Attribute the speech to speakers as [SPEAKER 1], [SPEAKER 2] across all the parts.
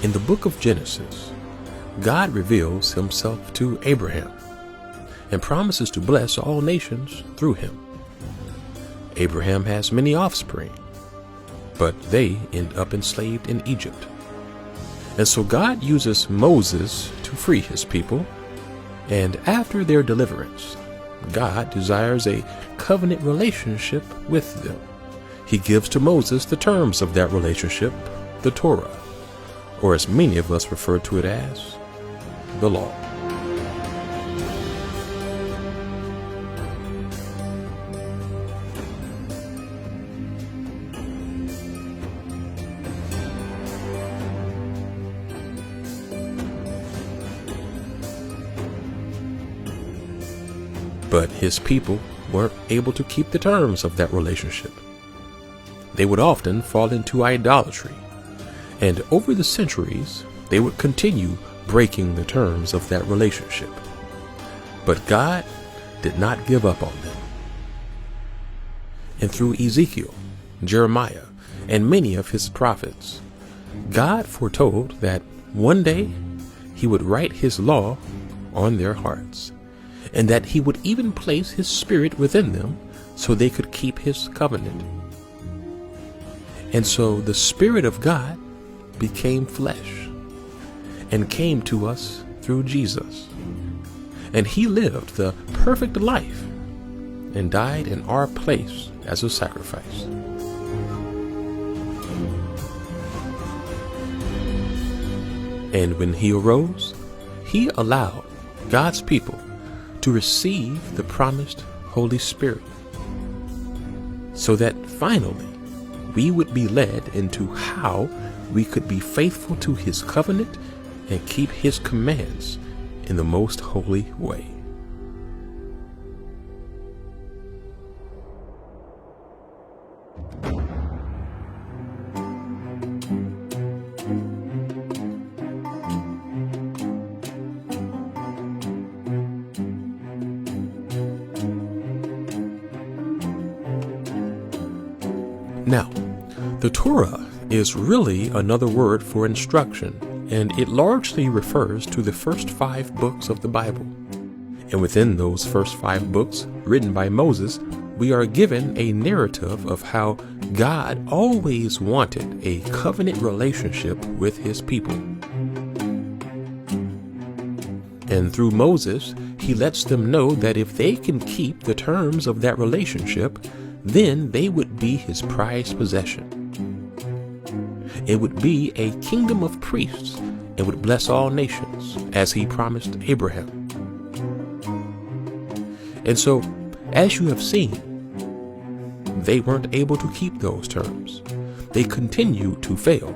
[SPEAKER 1] In the book of Genesis, God reveals himself to Abraham and promises to bless all nations through him. Abraham has many offspring, but they end up enslaved in Egypt. And so God uses Moses to free his people, and after their deliverance, God desires a covenant relationship with them. He gives to Moses the terms of that relationship, the Torah, or as many of us refer to it as, the law. But his people weren't able to keep the terms of that relationship. They would often fall into idolatry, and over the centuries, they would continue breaking the terms of that relationship. But God did not give up on them. And through Ezekiel, Jeremiah, and many of his prophets, God foretold that one day he would write his law on their hearts, and that he would even place his spirit within them so they could keep his covenant. And so the Spirit of God became flesh and came to us through Jesus. And he lived the perfect life and died in our place as a sacrifice. And when he arose, he allowed God's people to receive the promised Holy Spirit, so that finally we would be led into how we could be faithful to his covenant and keep his commands in the most holy way. Now, the Torah is really another word for instruction, and it largely refers to the first 5 books of the Bible. And within those first 5 books, written by Moses, we are given a narrative of how God always wanted a covenant relationship with his people. And through Moses, he lets them know that if they can keep the terms of that relationship, then they would be his prized possession. It would be a kingdom of priests and would bless all nations, as he promised Abraham. And so, as you have seen, they weren't able to keep those terms. They continued to fail.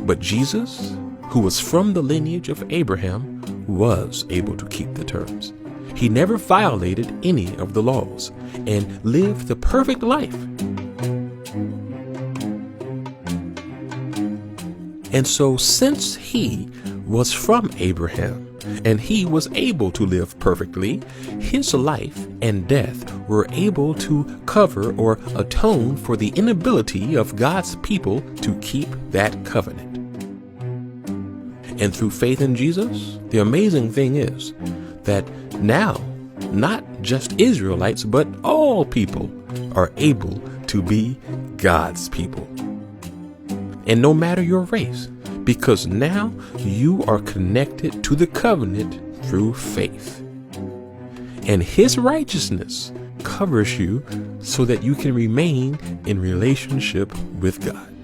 [SPEAKER 1] But Jesus, who was from the lineage of Abraham, was able to keep the terms. He never violated any of the laws and lived the perfect life. And so, since he was from Abraham and he was able to live perfectly, his life and death were able to cover or atone for the inability of God's people to keep that covenant. And through faith in Jesus, the amazing thing is that now, not just Israelites, but all people are able to be God's people. And no matter your race, because now you are connected to the covenant through faith. And his righteousness covers you so that you can remain in relationship with God.